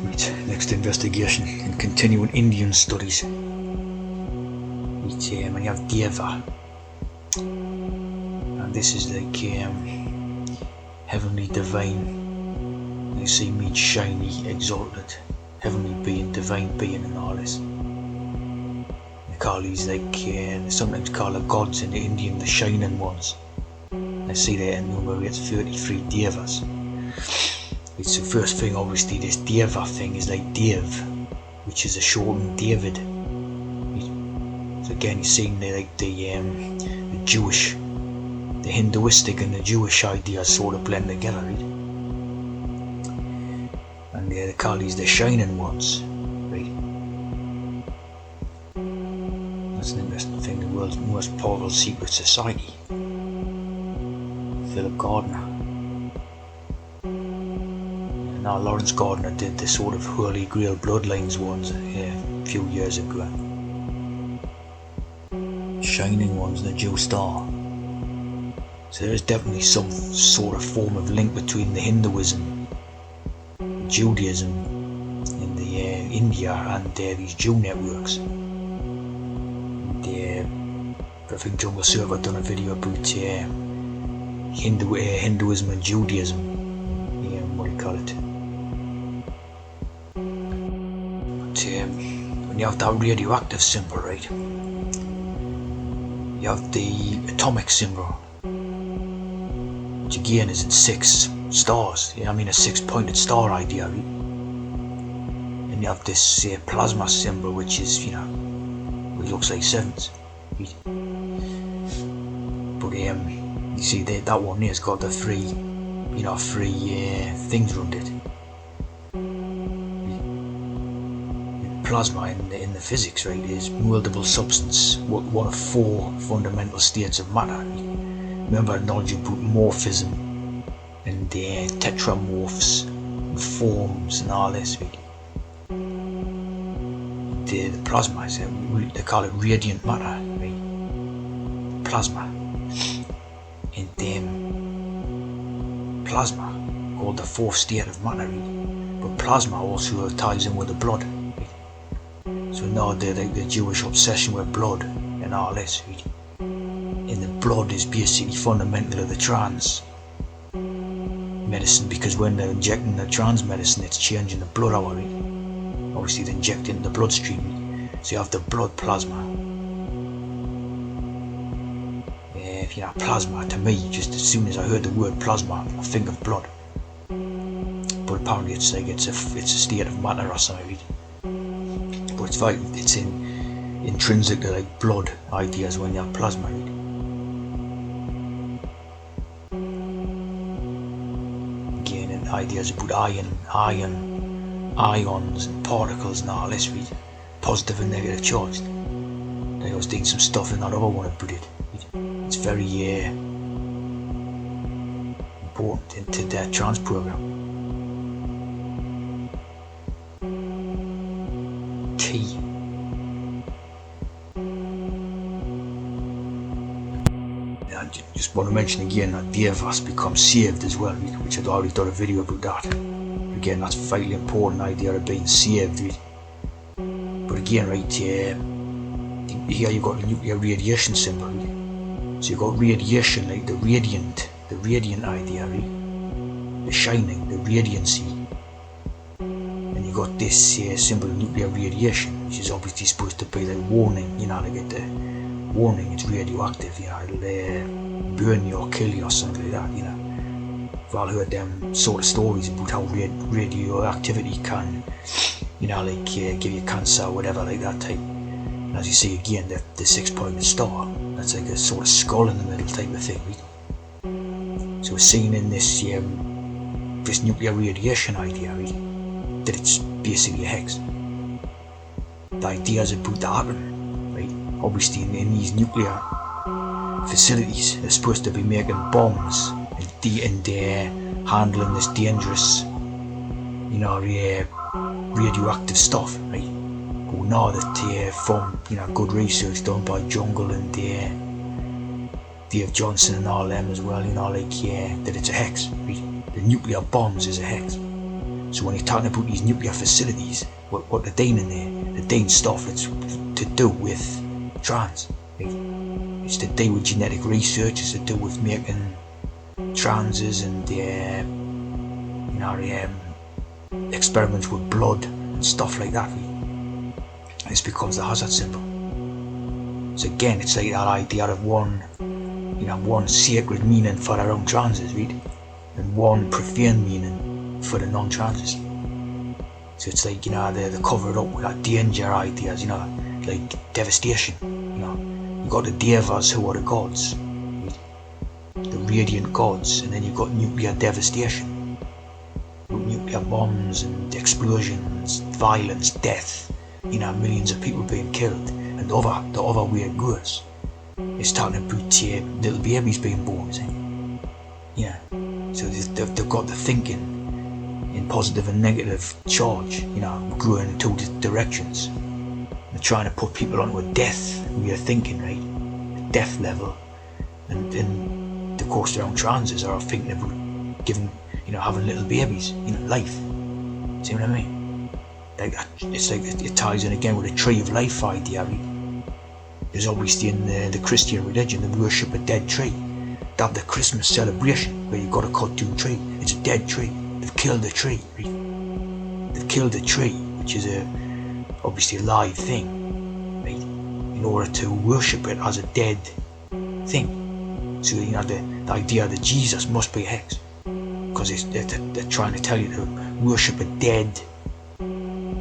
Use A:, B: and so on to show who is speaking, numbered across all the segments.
A: Right, next investigation in continuing Indian studies. Right, and you have Deva, and this is like heavenly divine. You see, means shiny, exalted, heavenly being, divine being, and all this. They call these like they sometimes call the gods in the Indian the shining ones. I see they enumerate 33 devas. It's the first thing, obviously, this Deva thing is like Dev, which is a shortened David. So again, you're seeing like the Jewish, the Hinduistic and the Jewish ideas sort of blend together, right? And they call these the shining ones, right? That's an interesting thing. The world's most powerful secret society. Philip Gardner. Now Lawrence Gardner did the sort of Holy Grail Bloodlines ones a few years ago. Shining ones, the Jew Star. So there is definitely some sort of form of link between the Hinduism, Judaism in the India and these Jew networks. And, I think Jungle Server done a video about Hinduism and Judaism. What do you call it? When you have that radioactive symbol, right? You have the atomic symbol, which again is in 6 stars. I mean a 6-pointed star idea, right? And you have this plasma symbol, which is, it looks like 7s, right? But you see that one there's got the 3 things around it. Plasma in the physics, right, is moldable substance, one of 4 fundamental states of matter. Remember knowledge about morphism and tetramorphs and forms and all this, right? The plasma is they call it radiant matter, right? Plasma. And plasma called the 4th state of matter, right? But plasma also ties in with the blood. So now the Jewish obsession with blood and all this, right? And the blood is basically fundamental to the trans medicine, because when they're injecting the trans medicine, it's changing the blood hour, right? Obviously they inject it in the bloodstream, right? So you have the blood plasma. Plasma, to me, just as soon as I heard the word plasma, I think of blood. But apparently it's like it's a state of matter or something, right? But it's intrinsic to like blood ideas when you have plasma, right? Again, and ideas about ions and particles and all this, right? Positive and negative charged. I was doing some stuff in that other one about it. It's very important into that trans program. T. I just want to mention again that Devas become saved as well, which I'd already done a video about that. Again, that's a vitally important idea of being saved, right? But again, right here you've got the nuclear radiation symbol, right? So you've got radiation, like the radiant idea, right? The shining, the radiancy. And you got this symbol of nuclear radiation, which is obviously supposed to be like warning, like the warning, it's radioactive, it'll burn you or kill you or something like that, I've all heard them sort of stories about how radioactivity can, give you cancer or whatever, like that type. And as you see again, the 6-pointed star, that's like a sort of skull in the middle type of thing, right? So we're seeing in this nuclear radiation idea, right, that it's basically a hex. The ideas about the atom, right, obviously in these nuclear facilities, they're supposed to be making bombs and handling this dangerous, radioactive stuff, right? But now that from good research done by Jungle and Dave Johnson and all them as well, that it's a hex, right? The nuclear bombs is a hex. So when you're talking about these nuclear facilities, what they're doing in there, they're doing stuff that's to do with trans. Right? It's to do with genetic research, it's to do with making transes and experiments with blood and stuff like that. Right? This becomes the hazard symbol. So again, it's like that idea of one sacred meaning for our own transes, right? And one profane meaning for the non-transes. So it's like, they cover it up with that danger ideas, like devastation. You got the devas who are the gods, right? The radiant gods, and then you've got nuclear devastation. Nuclear bombs and explosions, violence, death, millions of people being killed. And the other way it goes, it's talking about little babies being born, So they've got the thinking in positive and negative charge, growing in two directions. They're trying to put people onto a death way of thinking, right? A death level. And of course their own transes are thinking about giving, having little babies, life. See what I mean? It's like it ties in again with the tree of life idea, right? There's obviously in the Christian religion the worship a dead tree. They have the Christmas celebration where you've got a cut down tree. It's a dead tree. They've killed the tree. Right? They've killed the tree, which is obviously a live thing, right? In order to worship it as a dead thing. So the idea that Jesus must be a hex, because they're trying to tell you to worship a dead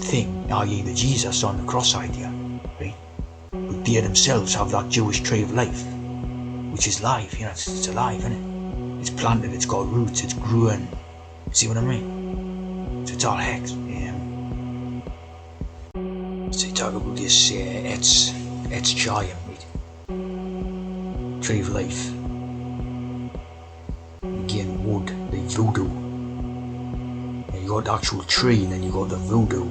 A: thing, i.e. the Jesus on the cross idea, right? But they themselves have that Jewish tree of life, which is live, it's alive, isn't it? It's planted, it's got roots, it's growing. See what I mean? So it's all hex. So you talk about this Etz Chaim, right? Tree of life. Again, wood, like voodoo. And you got the actual tree, and then you got the voodoo.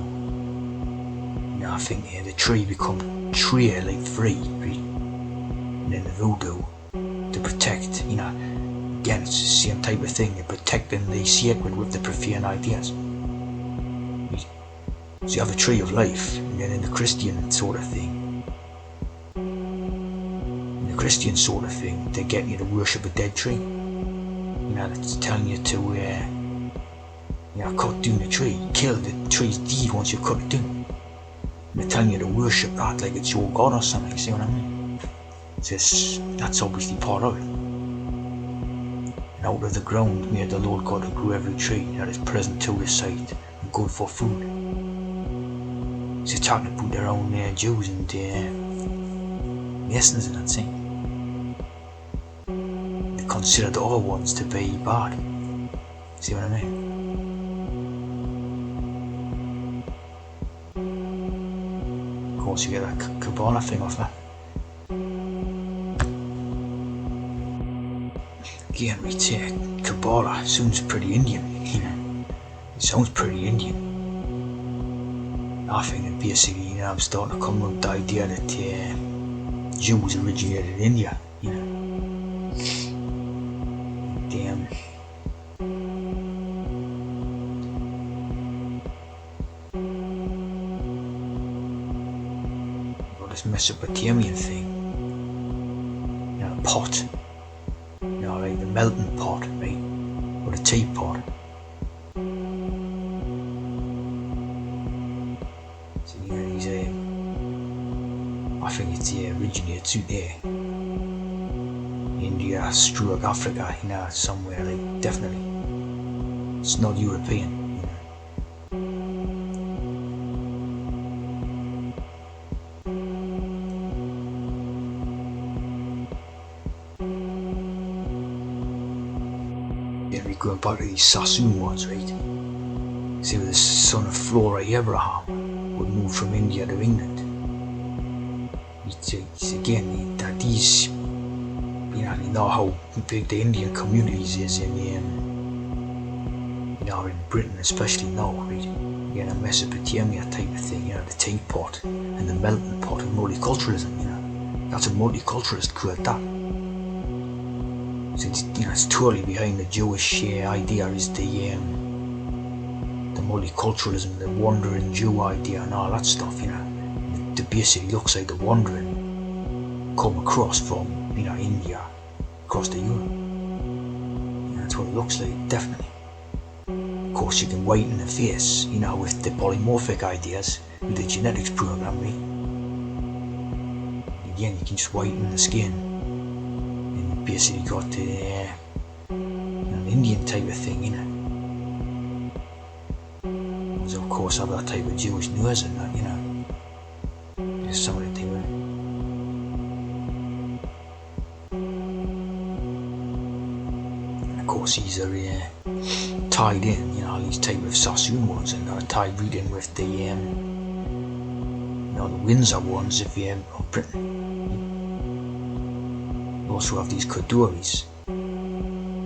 A: I think the tree become tree like free, right? And then the voodoo to protect, again it's the same type of thing, you're protecting the sacred with the profane ideas. Right? So you have a tree of life, and then in the Christian sort of thing, they're getting you to worship a dead tree. It's telling you to cut down the tree, kill the tree's deed once you cut it down. They're telling you to worship that like it's your god or something, you see what I mean? That's obviously part of it. And out of the ground made the Lord God to grow every tree that is present to his sight and good for food. So they're talking about their own Jews and Masons and that thing. They consider the other ones to be bad. See what I mean? Of course you get that Kabbalah thing off that. Again, we take Kabbalah, sounds pretty Indian, It sounds pretty Indian. I think that basically, I'm starting to come with the idea that Jews originated in India, Damn. This Mesopotamian thing, pot, like the melting pot, right, or the teapot. So he's I think it's originates out there, India, stroke Africa, somewhere, like definitely. It's not European. Going back to these Sassoon ones, right? See, the son of Flora Abraham would move from India to England. It's again that these, you know how big the Indian communities is in Britain, especially now, right? A Mesopotamia type of thing, the teapot and the melting pot and multiculturalism, that's a multiculturalist code, that. So it's totally behind the Jewish idea is the multiculturalism, the wandering Jew idea and all that stuff, It basically looks like the wandering come across from, India, across to Europe. That's what it looks like, definitely. Of course, you can whiten the face, with the polymorphic ideas, with the genetics program, right? Again, you can just whiten the skin, and you basically got the an Indian type of thing, There's of course have that type of Jewish nose and that, There's some of the type of. And of course, these are tied in, all these type of Sassoon ones, and are tied right in with the, the Windsor ones, if you have Britain. You also have these Kaduris,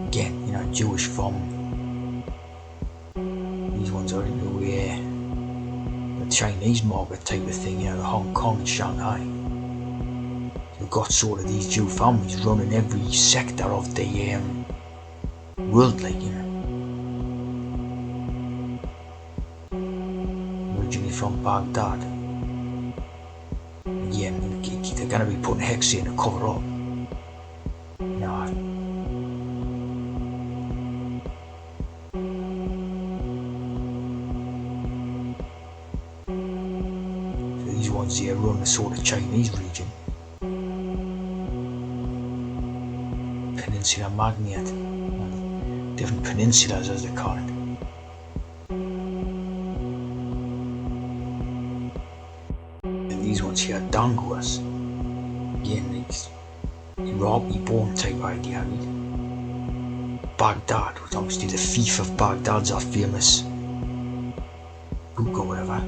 A: again, Jewish from. These ones are into the Chinese market type of thing, the Hong Kong and Shanghai. You've got sort of these Jew families running every sector of the world, like, Originally from Baghdad. Again, they're going to be putting hex in to cover up. These ones here run the sort of Chinese region. Peninsula Magnate. Different peninsulas, as they call it. And these ones here are Danguas. Again, these Iraqi born type idea. Baghdad, which obviously the thief of Baghdad's our famous book or whatever.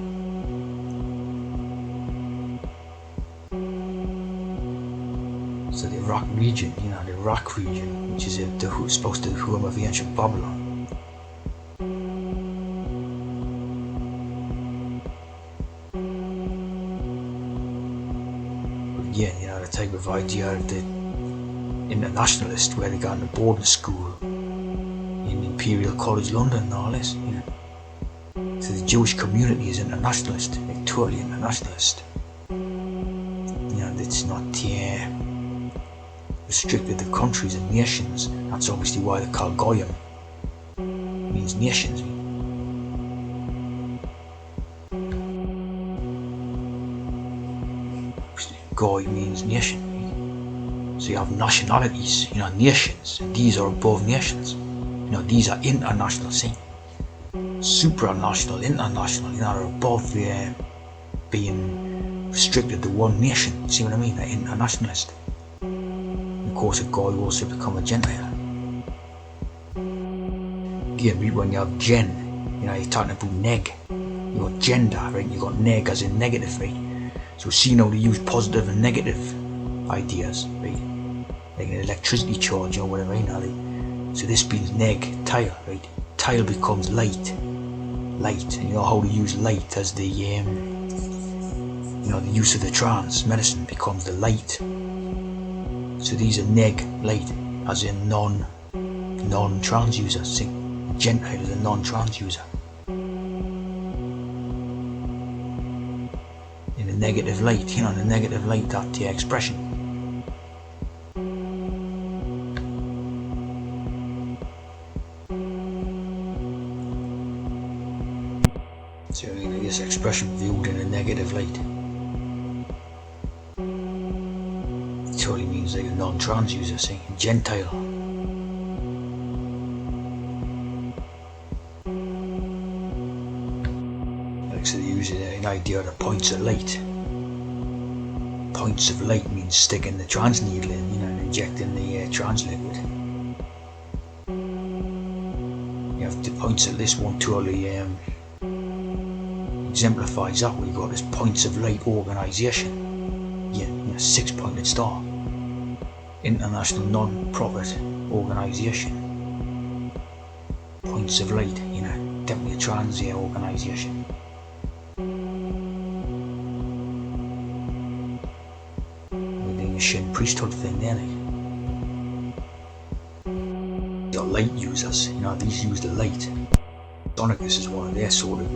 A: So the Iraq region, the Iraq region, which is supposed to be the home of ancient Babylon. But again, the type of idea of the internationalist, where they got in a boarding school in Imperial College London and all this, So the Jewish community is internationalist, like totally internationalist. It's not restricted to countries and nations. That's obviously why they call Goyim. It means nations. Goy means nation. So you have nationalities, nations. And these are above nations. These are international, see? Supranational, international, are above being restricted to one nation. See what I mean? They're internationalist. Of course, a Goy will also become a Gentile. Again, when you have gen, you're talking about neg. You got gender, right? You got neg as in negative, right? So see now they use positive and negative ideas, right? Like an electricity charge or whatever, So this means neg, tile, right? Tile becomes light. Light, and how to use light as the the use of the trance medicine becomes the light. So these are neg, light, as in non-trans user. See, Gentile is a non-trans user. In the negative light, the negative light, that the expression. So this expression viewed in a negative light. It totally means like a non-trans user, see, Gentile. So they use an idea of the points of light. Points of light means sticking the trans needle in, and injecting the trans liquid. You have the points of this one totally exemplifies that. We got this points of light organisation. 6-pointed star. International non-profit organisation. Points of light, definitely a trans organisation. Maybe a Shin priesthood thing there, like. The light users, these use the light. Sonicus is one of their sort of,